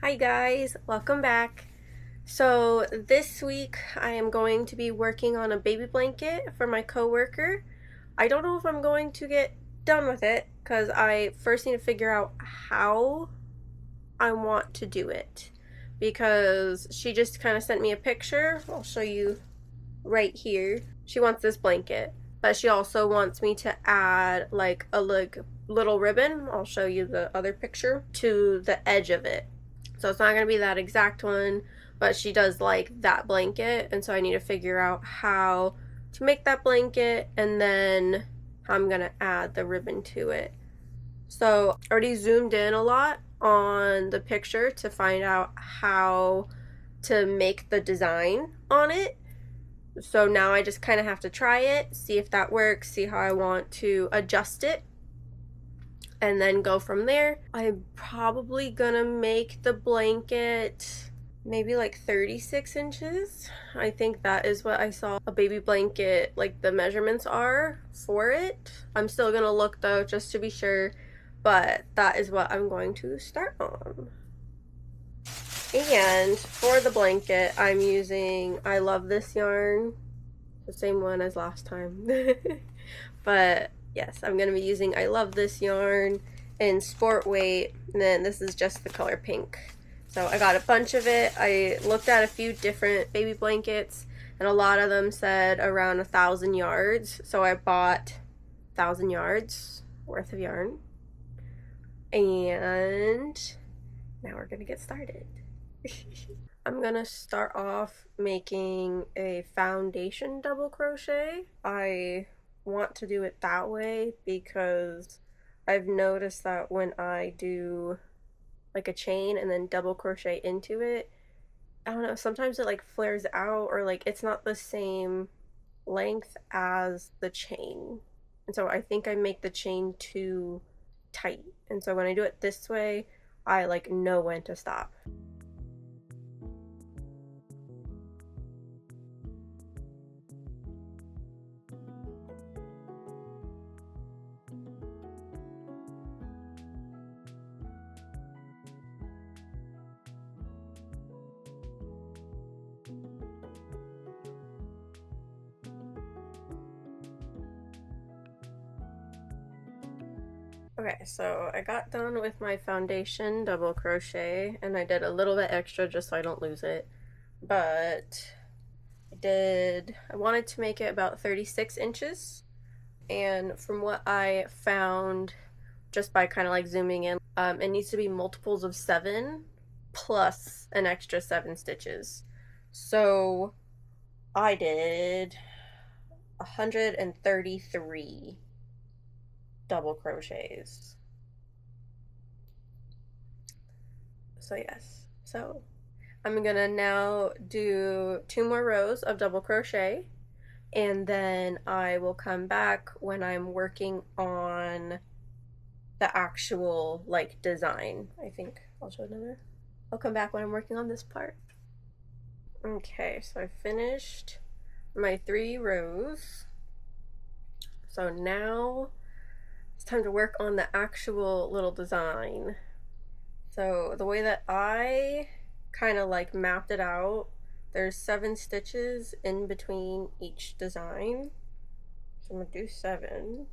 Hi guys, welcome back. So this week I am going to be working on a baby blanket for my coworker. I don't know if I'm going to get done with it because I first need to figure out how I want to do it, because she just kind of sent me a picture. I'll show you right here. She wants this blanket, but she also wants me to add like a little ribbon. I'll show you the other picture to the edge of it. So it's not going to be that exact one, but she does like that blanket, and so I need to figure out how to make that blanket and then how I'm going to add the ribbon to it. So I already zoomed in a lot on the picture to find out how to make the design on it. So now I just kind of have to try it, see if that works, see how I want to adjust it, and then go from there. I'm probably gonna make the blanket maybe like 36 inches. I think that is what I saw a baby blanket, like the measurements are for it. I'm still gonna look though, just to be sure, but that is what I'm going to start on. And for the blanket, I'm using I Love This yarn, the same one as last time. But yes, I'm gonna be using I Love This yarn in sport weight, and then this is just the color pink. So I got a bunch of it. I looked at a few different baby blankets, and a lot of them said around 1,000 yards. So I bought 1,000 yards worth of yarn, and now we're gonna get started. I'm gonna start off making a foundation double crochet. I want to do it that way because I've noticed that when I do like a chain and then double crochet into it, I don't know, sometimes it like flares out, or like it's not the same length as the chain. And so I think I make the chain too tight. And so when I do it this way, I like know when to stop. Okay, so I got done with my foundation double crochet, and I did a little bit extra just so I don't lose it. But I wanted to make it about 36 inches. And from what I found just by kind of like zooming in, it needs to be multiples of 7 plus an extra 7 stitches. So I did 133 double crochets. So yes, so I'm gonna now do 2 more rows of double crochet, and then I will come back when I'm working on the actual like design. I think I'll show another. I'll come back when I'm working on this part. Okay, so I finished my 3 rows. So now it's time to work on the actual little design. So the way that I kind of like mapped it out, there's 7 stitches in between each design. So I'm gonna do 7.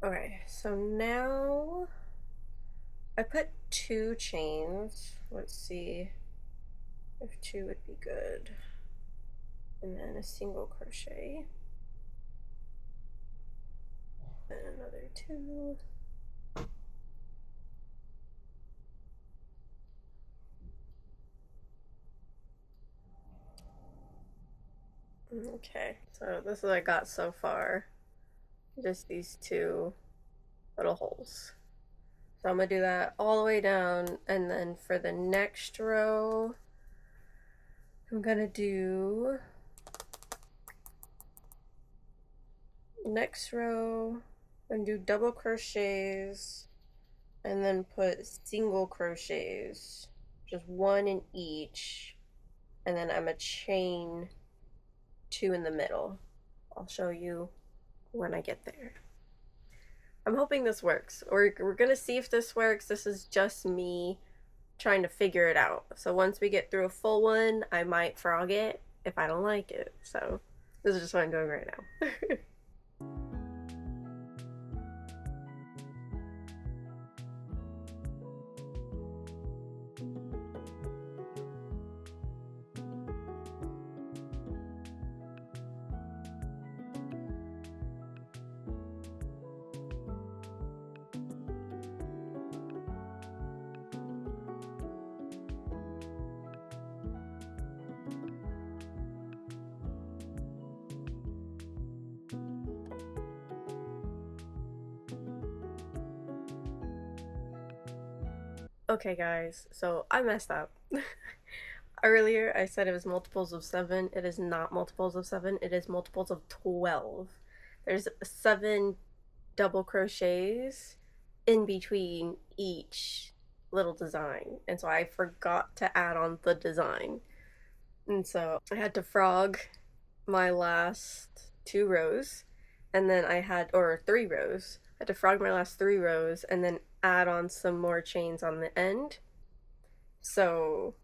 Okay, so now I put 2 chains. Let's see if 2 would be good. And then a single crochet. And another 2. Okay, so this is what I got so far. Just these 2 little holes. So I'm gonna do that all the way down, and then for the next row, I'm gonna do next row, I'm gonna do double crochets and then put single crochets, just one in each, and then I'm gonna chain 2 in the middle. I'll show you when I get there. I'm hoping this works. We're gonna see if this works. This is just me trying to figure it out. So once we get through a full one, I might frog it if I don't like it. So this is just what I'm doing right now. Okay guys, so I messed up. Earlier I said it was multiples of 7. It is not multiples of 7, it is multiples of 12. There's 7 double crochets in between each little design, and so I forgot to add on the design. And so I had to frog my last 2 rows, and then I had, or 3 rows. I had to frog my last 3 rows and then add on some more chains on the end. So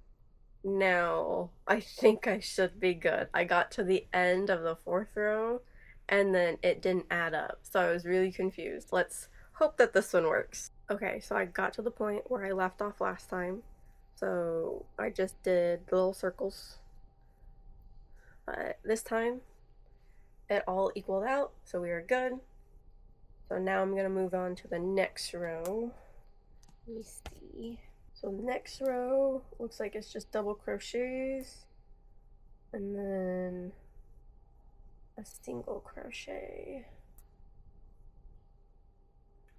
now I think I should be good. I got to the end of the 4th row and then it didn't add up. So I was really confused. Let's hope that this one works. Okay, so I got to the point where I left off last time. So I just did little circles. But this time it all equaled out, so we are good. So now I'm gonna move on to the next row. Let me see. So next row looks like it's just double crochets and then a single crochet.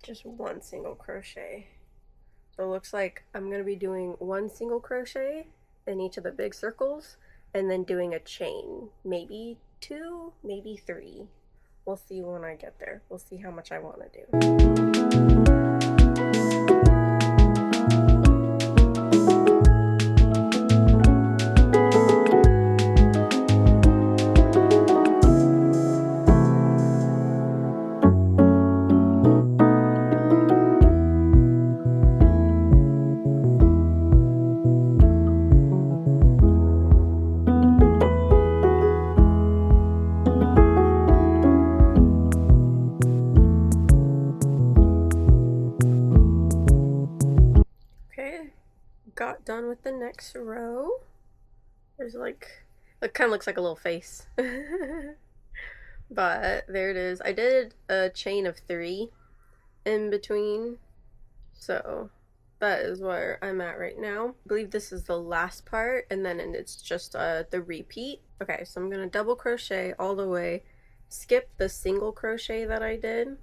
Just one single crochet. So it looks like I'm gonna be doing 1 single crochet in each of the big circles and then doing a chain. Maybe 2, maybe 3. We'll see when I get there. We'll see how much I want to do. Got done with the next row. There's like, it kind of looks like a little face. But there it is. I did a chain of 3 in between, so that is where I'm at right now. I believe this is the last part, and then it's just the repeat. Okay, so I'm gonna double crochet all the way, skip the single crochet that I did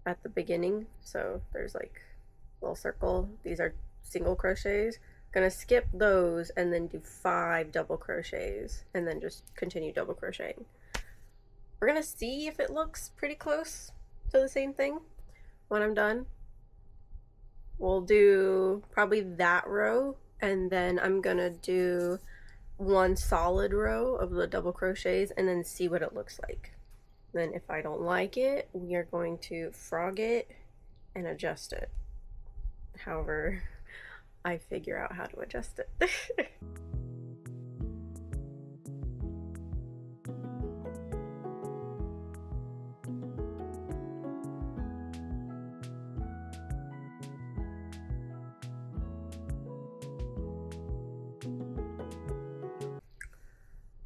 at the beginning. So there's like a little circle. These are single crochets. Gonna skip those and then do 5 double crochets and then just continue double crocheting. We're gonna see if it looks pretty close to the same thing when I'm done. We'll do probably that row, and then I'm gonna do 1 solid row of the double crochets and then see what it looks like. Then if I don't like it, we are going to frog it and adjust it. However, I figure out how to adjust it.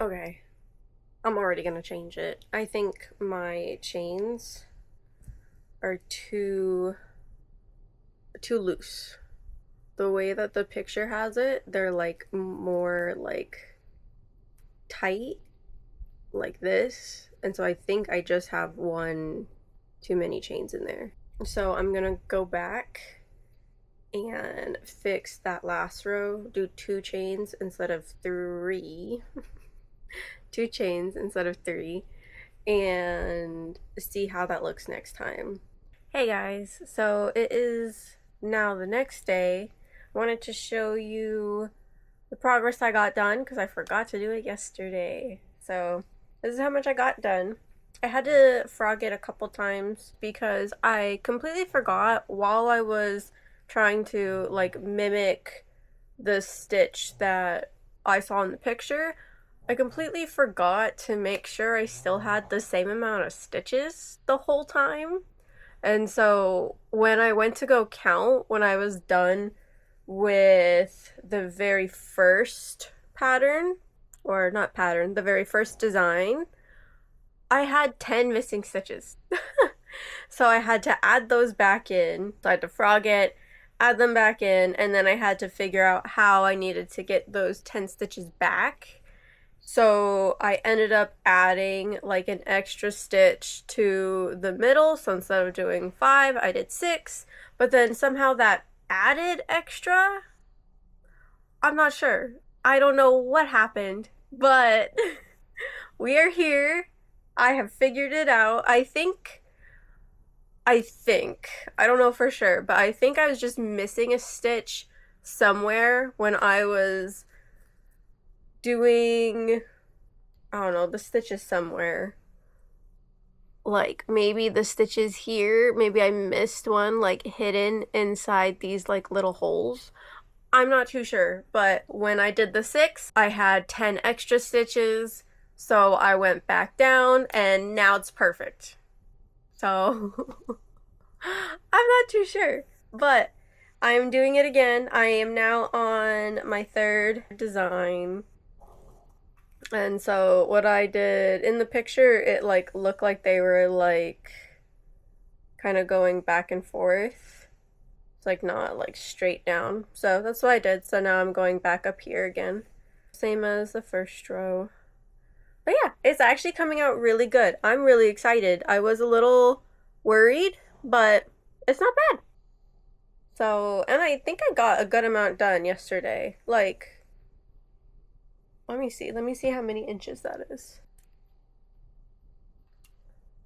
Okay, I'm already gonna change it. I think my chains are too loose. The way that the picture has it, they're like more like tight, like this, and so I think I just have 1 too many chains in there. So I'm gonna go back and fix that last row, do 2 chains instead of 3. 2 chains instead of 3, and see how that looks next time. Hey guys, so it is Now the next day, I wanted to show you the progress I got done because I forgot to do it yesterday. So this is how much I got done. I had to frog it a couple times because I completely forgot while I was trying to like mimic the stitch that I saw in the picture. I completely forgot to make sure I still had the same amount of stitches the whole time. And so when I went to go count, when I was done with the very first pattern, or not pattern, the very first design, I had 10 missing stitches. So I had to add those back in. So I had to frog it, add them back in, and then I had to figure out how I needed to get those 10 stitches back. So I ended up adding like an extra stitch to the middle. So instead of doing 5, I did 6. But then somehow that added extra. I'm not sure. I don't know what happened, but we are here. I have figured it out. I think, I don't know for sure, but I think I was just missing a stitch somewhere when I was doing, I don't know, the stitches somewhere. Like maybe the stitches here, maybe I missed one like hidden inside these like little holes. I'm not too sure, but when I did the 6, I had 10 extra stitches, so I went back down and now it's perfect. So I'm not too sure, but I'm doing it again. I am now on my 3rd design. And so what I did in the picture, it like looked like they were like kind of going back and forth. It's like not like straight down. So that's what I did. So now I'm going back up here again. Same as the first row. But yeah, it's actually coming out really good. I'm really excited. I was a little worried, but it's not bad. So, and I think I got a good amount done yesterday. Like, let me see how many inches that is.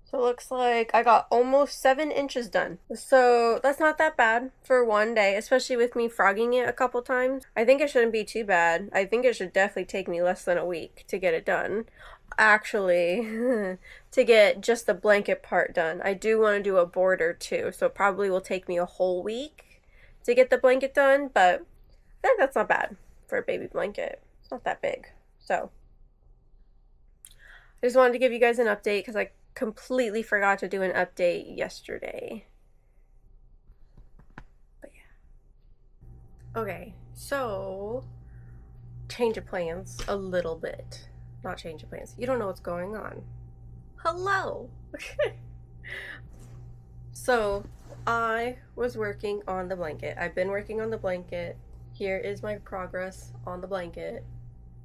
So it looks like I got almost 7 inches done. So that's not that bad for one day, especially with me frogging it a couple times. I think it shouldn't be too bad. I think it should definitely take me less than a week to get it done. Actually, to get just the blanket part done. I do want to do a border too, so it probably will take me a whole week to get the blanket done, but I think that's not bad for a baby blanket. It's not that big. So I just wanted to give you guys an update because I completely forgot to do an update yesterday. But yeah. Okay, so change of plans a little bit. Not change of plans. You don't know what's going on. Hello! So I was working on the blanket. I've been working on the blanket. Here is my progress on the blanket.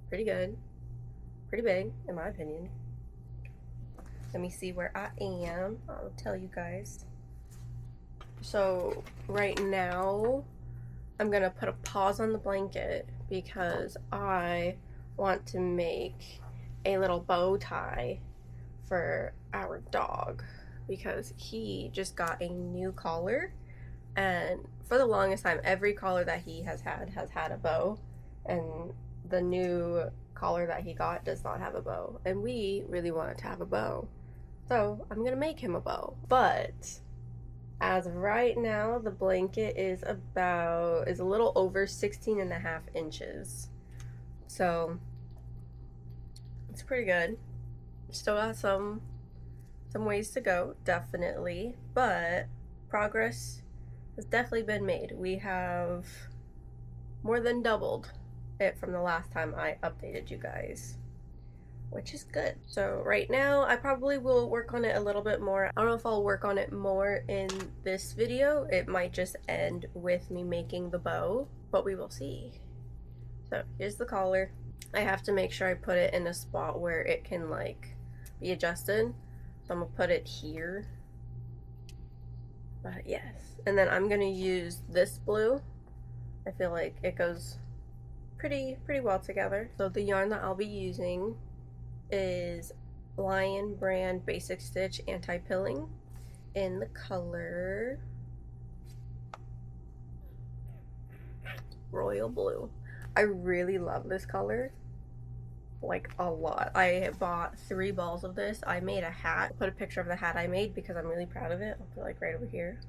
Pretty good. Pretty big, in my opinion. Let me see where I am. I'll tell you guys. So right now, I'm gonna put a pause on the blanket because I want to make a little bow tie for our dog because he just got a new collar, and for the longest time every collar that he has had a bow, and the new collar that he got does not have a bow, and we really wanted to have a bow, so I'm gonna make him a bow. But as of right now, the blanket is a little over 16.5 inches, so it's pretty good. Still got some ways to go, definitely, but progress has definitely been made. We have more than doubled it from the last time I updated you guys, which is good. So right now I probably will work on it a little bit more. I don't know if I'll work on it more in this video. It might just end with me making the bow, but we will see. So here's the collar. I have to make sure I put it in a spot where it can like be adjusted. So I'm gonna put it here. But yes. And then I'm gonna use this blue. I feel like it goes pretty well together. So the yarn that I'll be using is Lion brand Basic Stitch Anti-Pilling in the color royal blue. I really love this color, like a lot. I bought 3 balls of this. I made a hat. I'll put a picture of the hat I made because I'm really proud of it. I'll put it like right over here.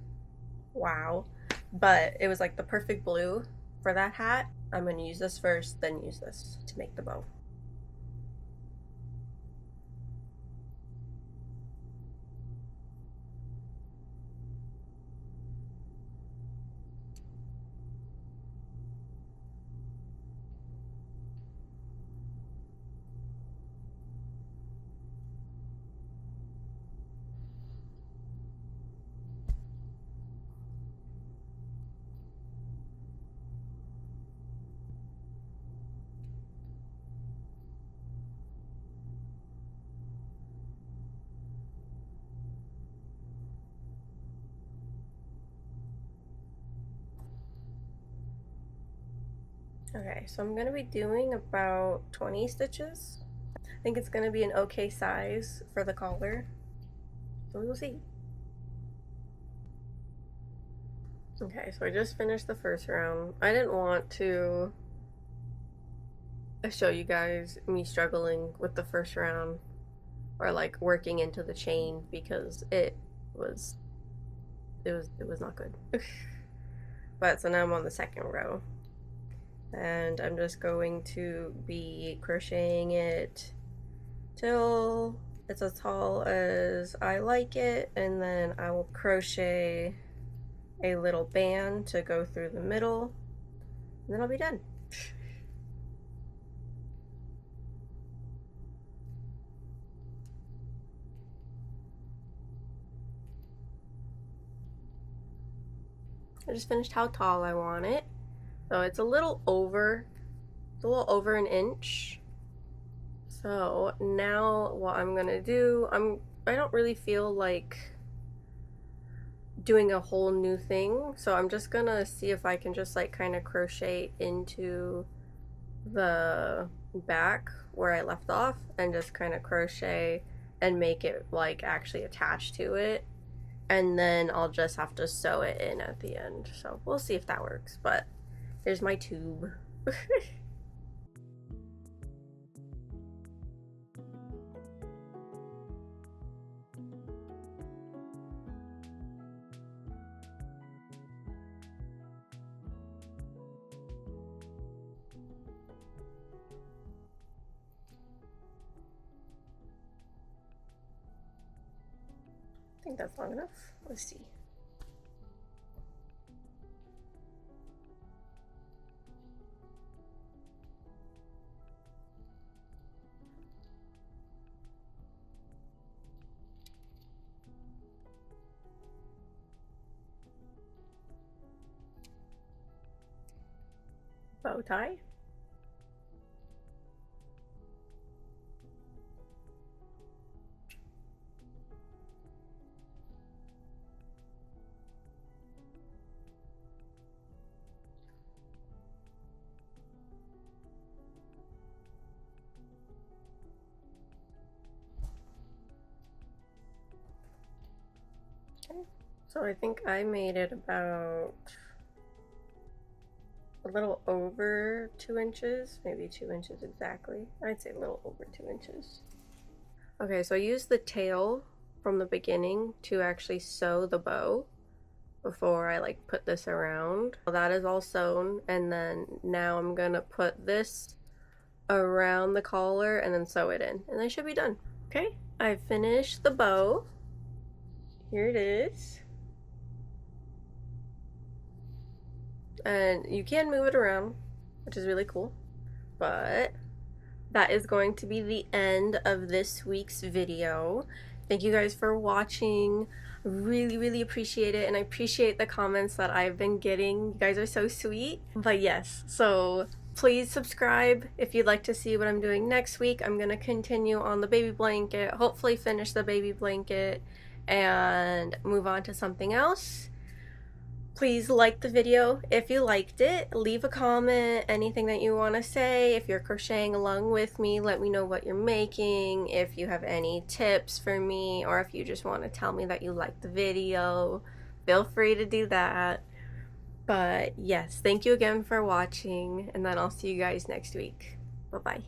Wow. But it was like the perfect blue for that hat. I'm gonna use this first, then use this to make the bow. Okay, so I'm gonna be doing about 20 stitches. I think it's gonna be an okay size for the collar, so we will see. Okay, so I just finished the first round. I didn't want to show you guys me struggling with the first round or like working into the chain because it was not good. But so now I'm on the second row. And I'm just going to be crocheting it till it's as tall as I like it, and then I will crochet a little band to go through the middle, and then I'll be done. I just finished how tall I want it. So it's a little over an inch. So now what I'm gonna do, I don't really feel like doing a whole new thing, so I'm just gonna see if I can just like kind of crochet into the back where I left off and just kind of crochet and make it like actually attached to it, and then I'll just have to sew it in at the end. So we'll see if that works, but there's my tube. I think that's long enough. Let's see. Bow tie. Okay, so I think I made it about a little over 2 inches, maybe 2 inches exactly. I'd say a little over 2 inches. Okay, so I used the tail from the beginning to actually sew the bow before I like put this around. So that is all sewn, and then now I'm gonna put this around the collar and then sew it in, and I should be done. Okay, I finished the bow. Here it is. And you can move it around, which is really cool. But that is going to be the end of this week's video. Thank you guys for watching. Really appreciate it, and I appreciate the comments that I've been getting. You guys are so sweet. But yes, so please subscribe if you'd like to see what I'm doing next week. I'm gonna continue on the baby blanket, hopefully finish the baby blanket and move on to something else. Please like the video if you liked it. Leave a comment, anything that you want to say. If you're crocheting along with me, let me know what you're making. If you have any tips for me, or if you just want to tell me that you liked the video, feel free to do that. But yes, thank you again for watching, and then I'll see you guys next week. Bye-bye.